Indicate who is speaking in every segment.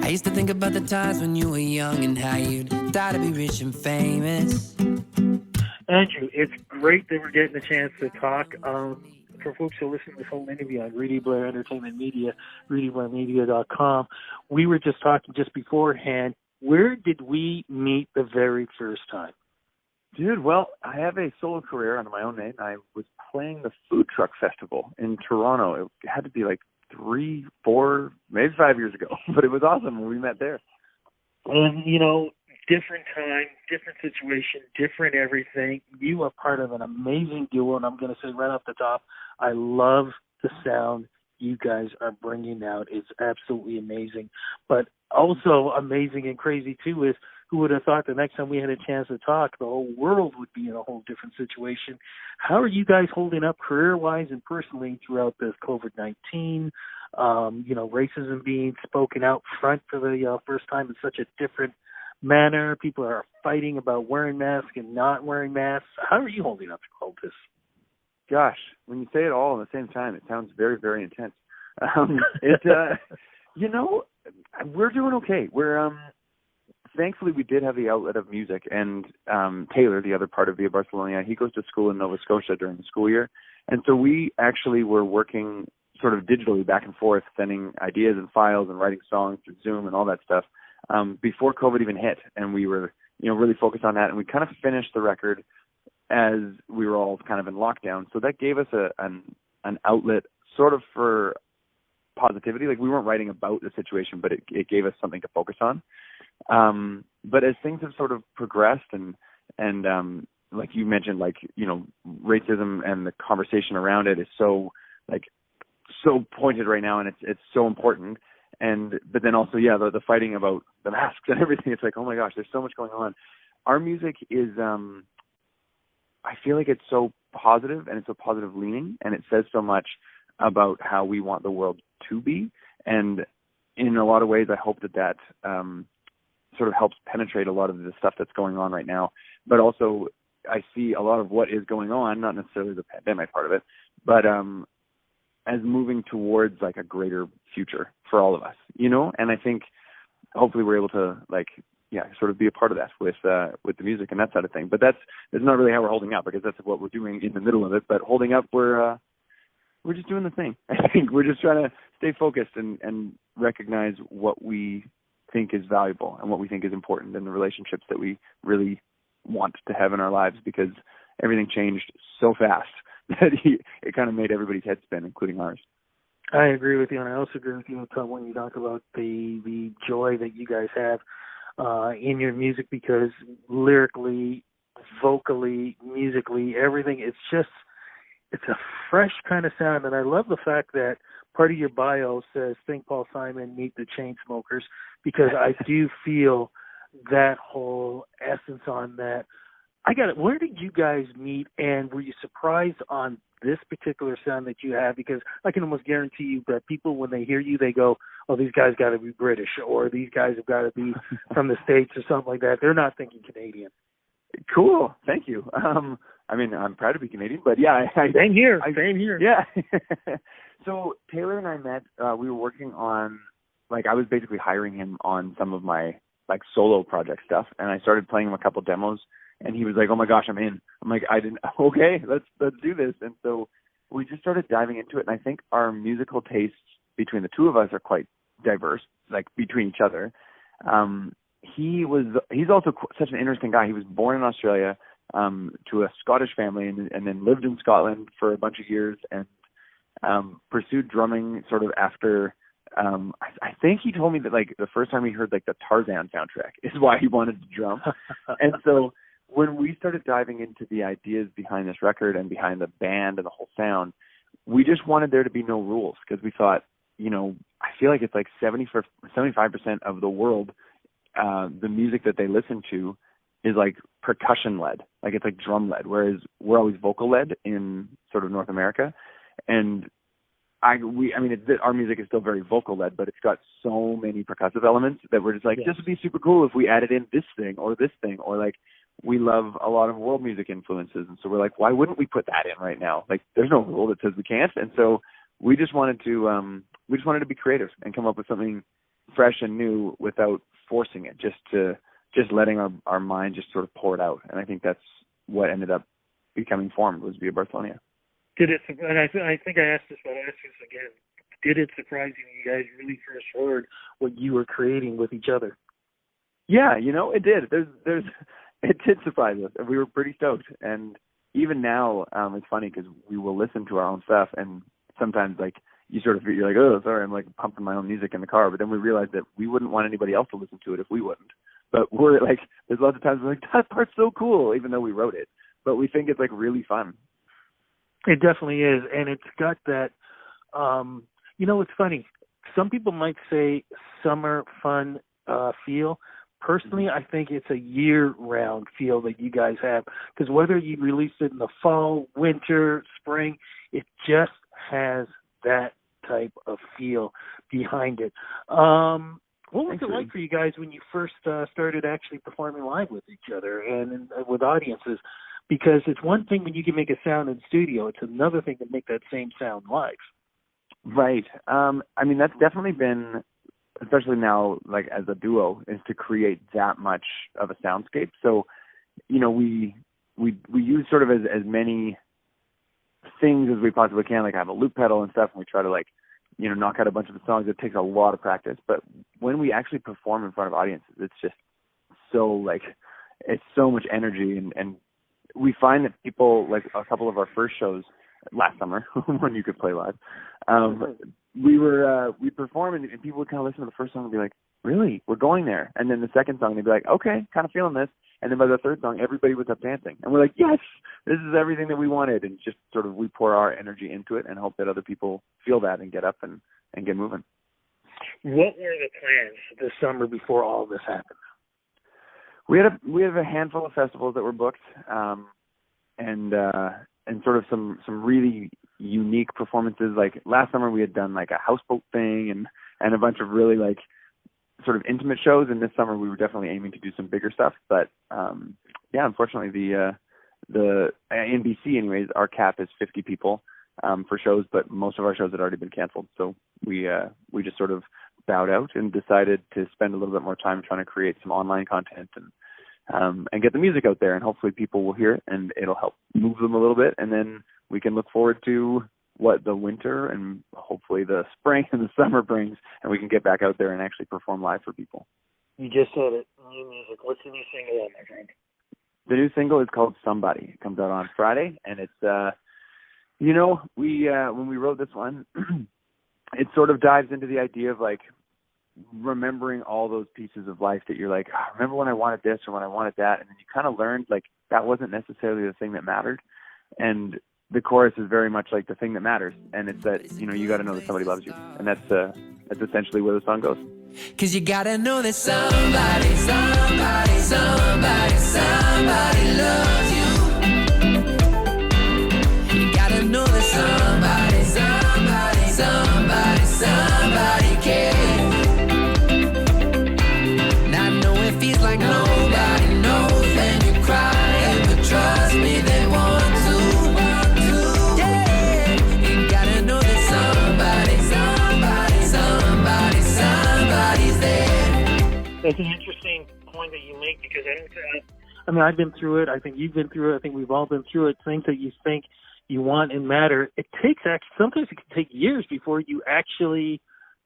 Speaker 1: I used to think about the times when you were young and how you'd die to be rich and famous.
Speaker 2: Andrew, it's great that we're getting a chance to talk. For folks who listen to this whole interview on Rudy Blair Entertainment Media, RudyBlairMedia.com, we were just talking just beforehand. Where did we meet the very first time?
Speaker 3: Dude, well, I have a solo career under my own name. I was playing the Food Truck Festival in Toronto. It had to be like 3, 4, maybe 5 years ago, but it was awesome when we met there.
Speaker 2: And, different time, different situation, different everything. You are part of an amazing duo, and I'm going to say right off the top, I love the sound you guys are bringing out. It's absolutely amazing. But also amazing and crazy, too, is who would have thought the next time we had a chance to talk, the whole world would be in a whole different situation. How are you guys holding up career-wise and personally throughout this COVID-19? Racism being spoken out front for the first time in such a different manner. People are fighting about wearing masks and not wearing masks. How are you holding up to all this?
Speaker 3: Gosh, when you say it all at the same time, it sounds very, very intense. We're doing okay. We're thankfully we did have the outlet of music, and Taylor, the other part of Via Barcelonia, he goes to school in Nova Scotia during the school year, and so we actually were working sort of digitally back and forth, sending ideas and files and writing songs through Zoom and all that stuff before COVID even hit, and we were really focused on that, and we kind of finished the record as we were all kind of in lockdown. So that gave us an outlet sort of for positivity. Like, we weren't writing about the situation, but it gave us something to focus on. But as things have sort of progressed and like you mentioned, racism and the conversation around it is so pointed right now, and it's so important. But then also, the fighting about the masks and everything. It's like, oh my gosh, there's so much going on. Our music is, I feel like it's so positive, and it's so positive leaning, and it says so much about how we want the world to be. And in a lot of ways, I hope that sort of helps penetrate a lot of the stuff that's going on right now. But also, I see a lot of what is going on, not necessarily the pandemic part of it, but as moving towards like a greater future for all of us, and I think hopefully we're able to sort of be a part of that with the music and that sort of thing. But that's not really how we're holding up, because that's what we're doing in the middle of it. But holding up, we're just doing the thing. I think we're just trying to stay focused and recognize what we think is valuable and what we think is important in the relationships that we really want to have in our lives, because everything changed so fast that it kind of made everybody's head spin, including ours.
Speaker 2: I agree with you, and I also agree with you when you talk about the joy that you guys have in your music, because lyrically, vocally, musically, everything, it's a fresh kind of sound. And I love the fact that part of your bio says, think Paul Simon, meet the Chainsmokers, because I do feel that whole essence on that. I got it. Where did you guys meet, and were you surprised on this particular sound that you have? Because I can almost guarantee you that people, when they hear you, they go, oh, these guys got to be British, or these guys have got to be from the States or something like that. They're not thinking Canadian.
Speaker 3: Cool. Thank you. I'm proud to be Canadian, but yeah.
Speaker 2: Same here.
Speaker 3: Yeah. So Taylor and I met, we were working on, I was basically hiring him on some of my, solo project stuff, and I started playing him a couple demos, and he was like, oh my gosh, I'm in. I'm like, okay, let's do this. And so we just started diving into it, and I think our musical tastes between the two of us are quite diverse, between each other. He's also such an interesting guy. He was born in Australia to a Scottish family, and then lived in Scotland for a bunch of years, and pursued drumming sort of after. I think he told me that the first time he heard the Tarzan soundtrack is why he wanted to drum. And so when we started diving into the ideas behind this record and behind the band and the whole sound, we just wanted there to be no rules, because we thought, I feel like it's 75% of the world, the music that they listen to is percussion led, it's drum led, whereas we're always vocal led in sort of North America. And our music is still very vocal led, but it's got so many percussive elements that we're just this would be super cool if we added in this thing, or we love a lot of world music influences. And so we're why wouldn't we put that in right now? There's no rule that says we can't. And so we just wanted to be creative and come up with something fresh and new without forcing it, just letting our mind just sort of pour it out. And I think that's what ended up becoming formed, was Via Barcelonia.
Speaker 2: Did it? And I think I asked this, but I'll ask this again. Did it surprise you when you guys really first heard what you were creating with each other?
Speaker 3: Yeah, it did. It did surprise us, and we were pretty stoked. And even now, it's funny because we will listen to our own stuff, and sometimes you're like, oh, sorry, I'm pumping my own music in the car. But then we realized that we wouldn't want anybody else to listen to it if we wouldn't. But we're there's lots of times we're like, that part's so cool, even though we wrote it. But we think it's really fun.
Speaker 2: It definitely is, and it's got that. It's funny. Some people might say summer fun feel. Personally, I think it's a year-round feel that you guys have, because whether you release it in the fall, winter, spring, it just has that type of feel behind it. What was it like for you guys when you first started actually performing live with each other and with audiences? Because it's one thing when you can make a sound in the studio. It's another thing to make that same sound live. Right.
Speaker 3: That's definitely been, especially now, as a duo, is to create that much of a soundscape. So, we use sort of as many things as we possibly can, have a loop pedal and stuff, and we try to knock out a bunch of the songs. It takes a lot of practice, but when we actually perform in front of audiences, it's just so it's so much energy, and we find that people, a couple of our first shows last summer when you could play live, we perform and people would kind of listen to the first song and be like, really, we're going there. And then the second song they'd be like, okay, kind of feeling this. And then by the third song, everybody was up dancing, and we're like, yes, this is everything that we wanted. And just sort of we pour our energy into it and hope that other people feel that and get up and get moving.
Speaker 2: What were the plans this summer before all this happened?
Speaker 3: We have a handful of festivals that were booked, and sort of some really unique performances. Last summer we had done a houseboat thing and a bunch of really sort of intimate shows, and this summer we were definitely aiming to do some bigger stuff. But unfortunately the in BC anyways, our cap is 50 people for shows, but most of our shows had already been canceled. So we just sort of bowed out and decided to spend a little bit more time trying to create some online content and get the music out there, and hopefully people will hear it and it'll help move them a little bit, and then we can look forward to what the winter and hopefully the spring and the summer brings, and we can get back out there and actually perform live for people.
Speaker 2: You just said it, new music. What's the new single, my friend?
Speaker 3: The new single is called Somebody. It comes out on Friday, and it's, when we wrote this one, it sort of dives into the idea of remembering all those pieces of life that you're remember when I wanted this or when I wanted that, and then you kind of learned that wasn't necessarily the thing that mattered. And the chorus is very much the thing that matters, and it's that you got to know that somebody loves you, and that's essentially where the song goes.
Speaker 1: 'Cause you gotta know that somebody loves you. You gotta know that somebody cares. Now I know it feels like nobody knows when you're crying, but trust me, they want to. Yeah, you gotta know that somebody's there.
Speaker 2: That's an interesting point that you make, because I've been through it. I think you've been through it. I think we've all been through it. Things that you think you want and matter. Sometimes it can take years before you actually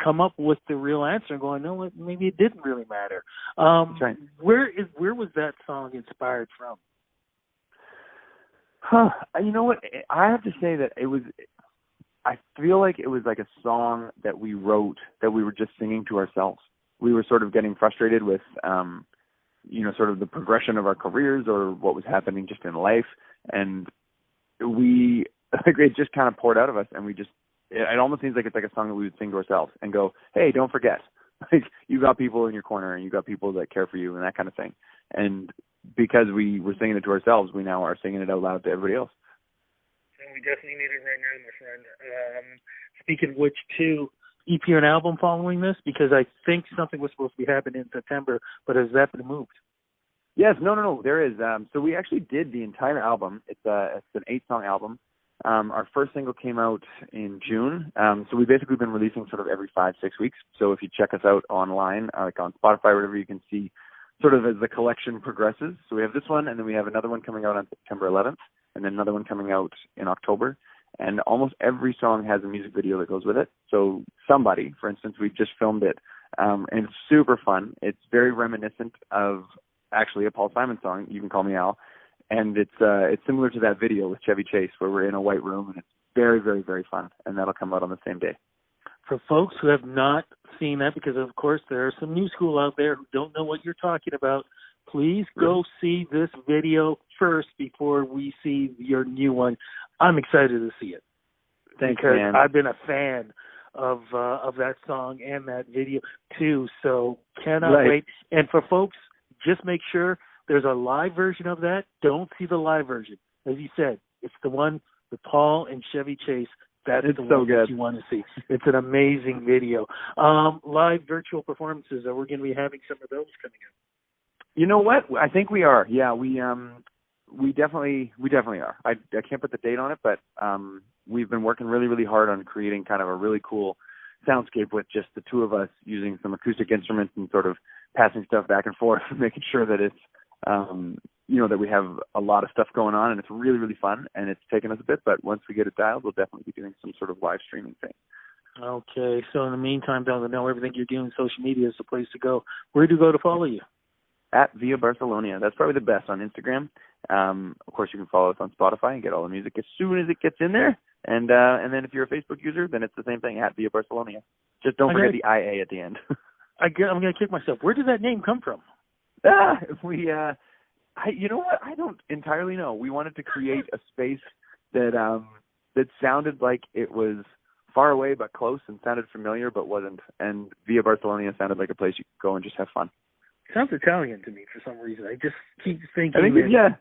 Speaker 2: come up with the real answer and going, no, maybe it didn't really matter.
Speaker 3: That's right.
Speaker 2: Where was that song inspired from?
Speaker 3: You know what? I have to say that I feel like it was a song that we wrote that we were just singing to ourselves. We were sort of getting frustrated with, sort of the progression of our careers or what was happening just in life. And it just kind of poured out of us, and it almost seems like it's a song that we would sing to ourselves and go, hey, don't forget, you got people in your corner and you got people that care for you and that kind of thing. And because we were singing it to ourselves, we now are singing it out loud to everybody else.
Speaker 2: And we definitely need it right now, my friend. Speaking of which, too, EP or an album following this? Because I think something was supposed to be happening in September, but has that been moved?
Speaker 3: Yes, no, there is. So we actually did the entire album. It's an 8-song album, Our first single came out in June. So we've basically been releasing sort of every 5-6 weeks. So if you check us out online, like on Spotify or whatever, you can see sort of as the collection progresses. So we have this one, and then we have another one coming out on September 11th, and then another one coming out in October. And almost every song has a music video that goes with it. So Somebody, for instance, we just filmed it, and it's super fun. It's very reminiscent of actually a Paul Simon song, You Can Call Me Al. And it's similar to that video with Chevy Chase where we're in a white room, and it's very, very, very fun. And that'll come out on the same day.
Speaker 2: For folks who have not seen that, because of course there are some new school out there who don't know what you're talking about, please go see this video first before we see your new one. I'm excited to see it.
Speaker 3: Thanks,
Speaker 2: because
Speaker 3: man.
Speaker 2: I've been a fan of that song and that video too. So cannot wait. And for folks, just make sure there's a live version of that. Don't see the live version. As you said, it's the one with Paul and Chevy Chase. That's the one that you want to see. It's an amazing video. Live virtual performances. Are we going to be having some of those coming up?
Speaker 3: You know what? I think we are. Yeah, we definitely are. I can't put the date on it, but we've been working really, really hard on creating kind of a really cool soundscape with just the two of us using some acoustic instruments and sort of passing stuff back and forth, making sure that it's that we have a lot of stuff going on, and it's really, really fun, and it's taken us a bit, but once we get it dialed, we'll definitely be doing some sort of live streaming thing.
Speaker 2: Okay, so in the meantime, down to know everything you're doing, social media is the place to go. Where do you go to follow you?
Speaker 3: At Via Barcelonia. That's probably the best on Instagram. Of course, you can follow us on Spotify and get all the music as soon as it gets in there. And then if you're a Facebook user, then it's the same thing, at Via Barcelonia. Just don't forget the IA at the end. I'm going to kick myself. Where did that name come from? You know what? I don't entirely know. We wanted to create a space that sounded like it was far away but close, and sounded familiar but wasn't. And Via Barcelonia sounded like a place you could go and just have fun. Sounds Italian to me for some reason. I just keep thinking. Yeah.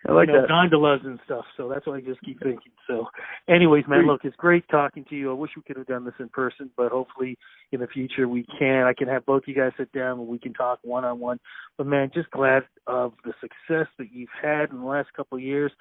Speaker 3: I like that. Gondolas and stuff, so that's what I just keep thinking. So anyways, man, look, it's great talking to you. I wish we could have done this in person, but hopefully in the future we can. I can have both you guys sit down and we can talk one-on-one. But, man, just glad of the success that you've had in the last couple of years.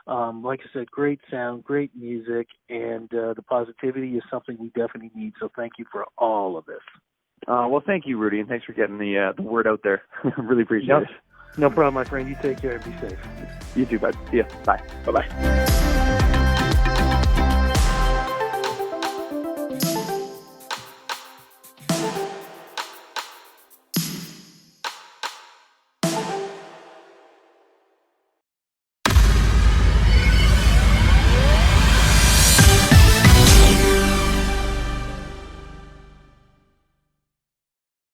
Speaker 3: Like I said, great sound, great music, and the positivity is something we definitely need. So thank you for all of this. Well, thank you, Rudy, and thanks for getting the word out there. Really appreciate it. No problem, my friend. You take care and be safe. You too, bud. See ya. Bye. Bye-bye.